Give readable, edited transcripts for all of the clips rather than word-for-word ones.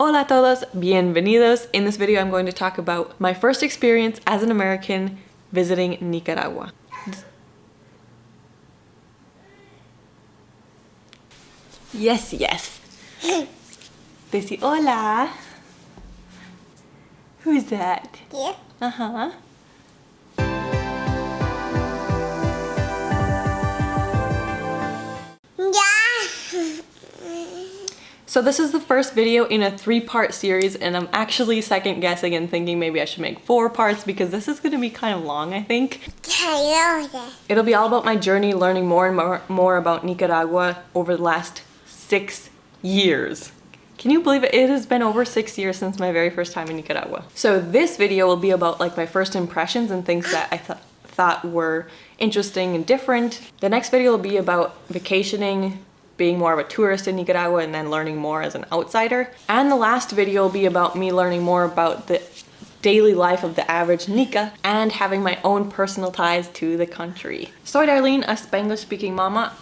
Hola todos, bienvenidos. In this video I'm going to talk about my first experience as an American visiting Nicaragua. Yes, yes. Desi, hola. Who's that? Yeah. Uh-huh. So this is the first video in a 3-part series, and I'm actually second guessing and thinking maybe I should make 4 parts because this is going to be kind of long, I think. It'll be all about my journey learning more and more about Nicaragua over the last 6 years. Can you believe it? It has been over 6 years since my very first time in Nicaragua. So this video will be about like my first impressions and things that I thought were interesting and different. The next video will be about vacationing, being more of a tourist in Nicaragua, and then learning more as an outsider. And the last video will be about me learning more about the daily life of the average Nica and having my own personal ties to the country. Soy Darlene, a Spanglish speaking mama.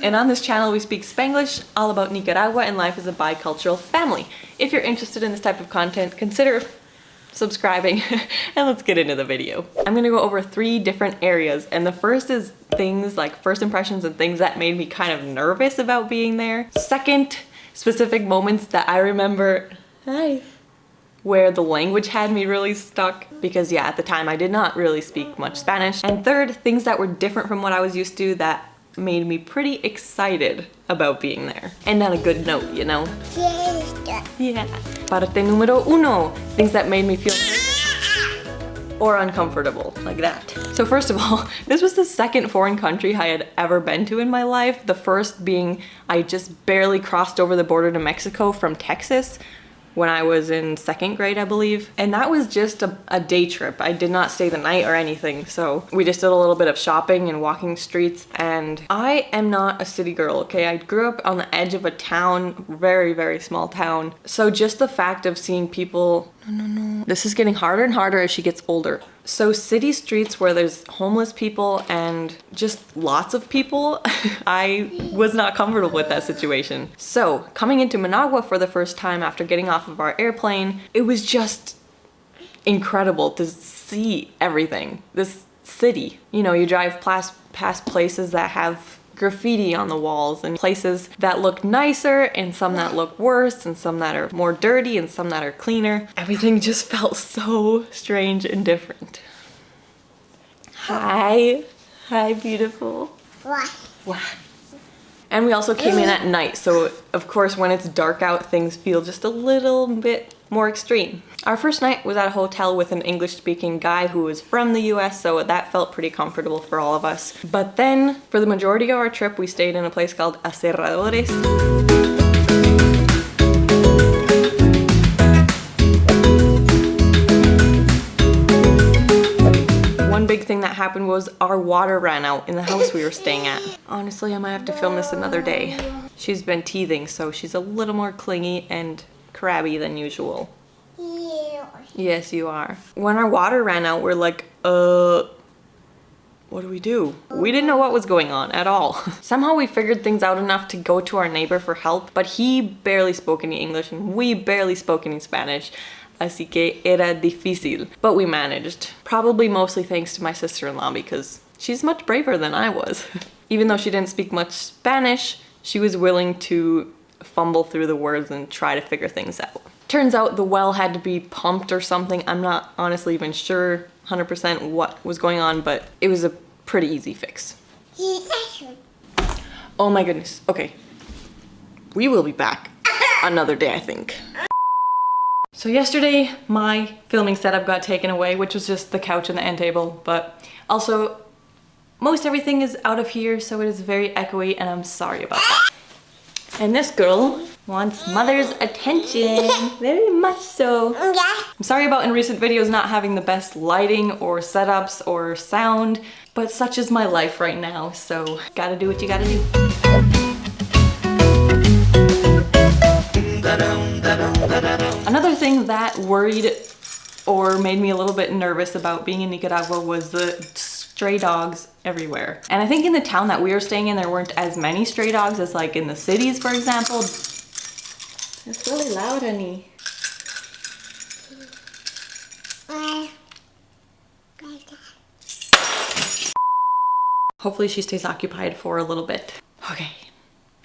And on this channel we speak Spanglish, all about Nicaragua and life as a bicultural family. If you're interested in this type of content, consider subscribing and let's get into the video. I'm gonna go over 3 different areas, and the first is things like first impressions and things that made me kind of nervous about being there. Second, specific moments that I remember where the language had me really stuck because yeah, at the time I did not really speak much Spanish. And third, things that were different from what I was used to that made me pretty excited about being there. And on a good note, you know? Yeah. Parte número 1, things that made me feel or uncomfortable, like that. So first of all, this was the second foreign country I had ever been to in my life. The first being I just barely crossed over the border to Mexico from Texas when I was in 2nd grade, I believe. And that was just a day trip. I did not stay the night or anything. So we just did a little bit of shopping and walking streets. And I am not a city girl, okay? I grew up on the edge of a town, very, very small town. So just the fact of seeing people, this is getting harder and harder as she gets older. So city streets where there's homeless people and just lots of people, I was not comfortable with that situation. So coming into Managua for the first time after getting off of our airplane, it was just incredible to see everything. This city, you know, you drive past places that have graffiti on the walls and places that look nicer and some that look worse and some that are more dirty and some that are cleaner. Everything just felt so strange and different. Hi. Hi, beautiful. What? And we also came in at night, so of course when it's dark out, things feel just a little bit more extreme. Our first night was at a hotel with an English-speaking guy who was from the US, so that felt pretty comfortable for all of us. But then, for the majority of our trip, we stayed in a place called Aserradores. One big thing that happened was our water ran out in the house we were staying at. Honestly, I might have to film this another day. She's been teething, so she's a little more clingy and crabby than usual. Yes, you are. When our water ran out, we're like, what do we do? We didn't know what was going on at all. Somehow we figured things out enough to go to our neighbor for help, but he barely spoke any English and we barely spoke any Spanish. Así que era difícil, but we managed. Probably mostly thanks to my sister-in-law because she's much braver than I was. Even though she didn't speak much Spanish, she was willing to fumble through the words and try to figure things out. Turns out the well had to be pumped or something. I'm not honestly even sure 100% what was going on, but it was a pretty easy fix. Oh my goodness. Okay. We will be back another day, I think. So yesterday, my filming setup got taken away, which was just the couch and the end table, but also most everything is out of here, so it is very echoey, and I'm sorry about that. And this girl wants mother's attention, very much so. I'm sorry about in recent videos not having the best lighting or setups or sound, but such is my life right now, so gotta do what you gotta do. Another thing that worried or made me a little bit nervous about being in Nicaragua was the stray dogs everywhere. And I think in the town that we were staying in, there weren't as many stray dogs as like in the cities, for example. It's really loud, honey. Hopefully she stays occupied for a little bit. Okay,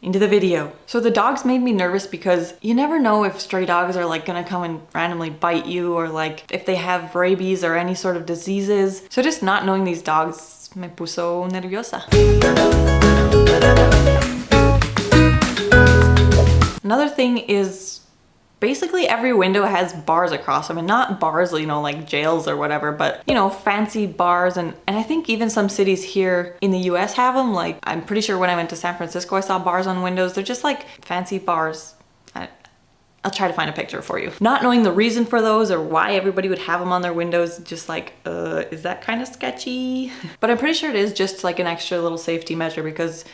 into the video. So the dogs made me nervous because you never know if stray dogs are like gonna come and randomly bite you, or like if they have rabies or any sort of diseases. So just not knowing these dogs me puso nerviosa. Another thing is basically every window has bars across them, and not bars, you know, like jails or whatever, but you know, fancy bars. And I think even some cities here in the US have them. Like, I'm pretty sure when I went to San Francisco, I saw bars on windows. They're just like fancy bars. I'll try to find a picture for you. Not knowing the reason for those or why everybody would have them on their windows, just like, is that kind of sketchy? But I'm pretty sure it is just like an extra little safety measure, because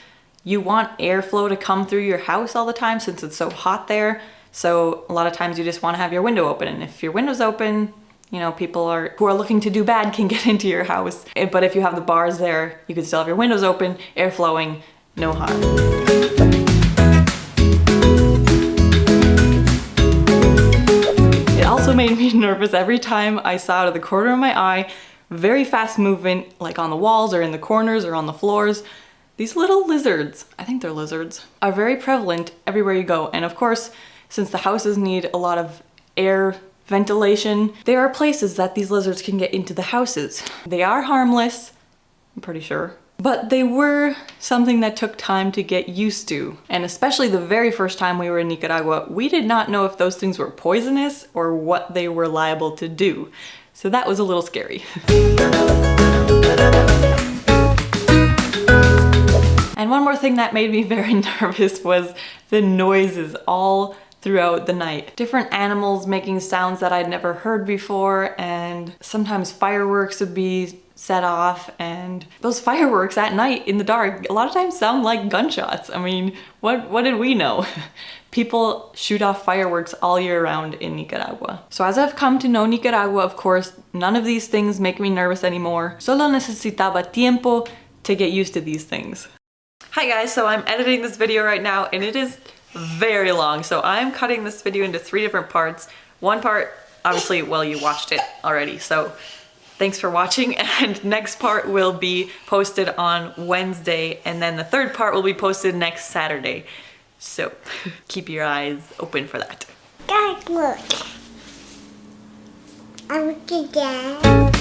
you want airflow to come through your house all the time since it's so hot there. So a lot of times you just want to have your window open, and if your window's open, you know, people who are looking to do bad can get into your house. But if you have the bars there, you can still have your windows open, air flowing, no harm. It also made me nervous every time I saw out of the corner of my eye, very fast movement, like on the walls or in the corners or on the floors. These little lizards, I think they're lizards, are very prevalent everywhere you go. And of course, since the houses need a lot of air ventilation, there are places that these lizards can get into the houses. They are harmless, I'm pretty sure, but they were something that took time to get used to. And especially the very first time we were in Nicaragua, we did not know if those things were poisonous or what they were liable to do. So that was a little scary. And one more thing that made me very nervous was the noises all throughout the night. Different animals making sounds that I'd never heard before, and sometimes fireworks would be set off, and those fireworks at night in the dark a lot of times sound like gunshots. I mean, what did we know? People shoot off fireworks all year round in Nicaragua. So as I've come to know Nicaragua, of course, none of these things make me nervous anymore. Solo necesitaba tiempo to get used to these things. Hi guys, so I'm editing this video right now and it is very long. So I'm cutting this video into 3 different parts. One part, obviously, well, you watched it already, so thanks for watching. And next part will be posted on Wednesday, and then the third part will be posted next Saturday. So keep your eyes open for that. Dad, look. I'm with your dad.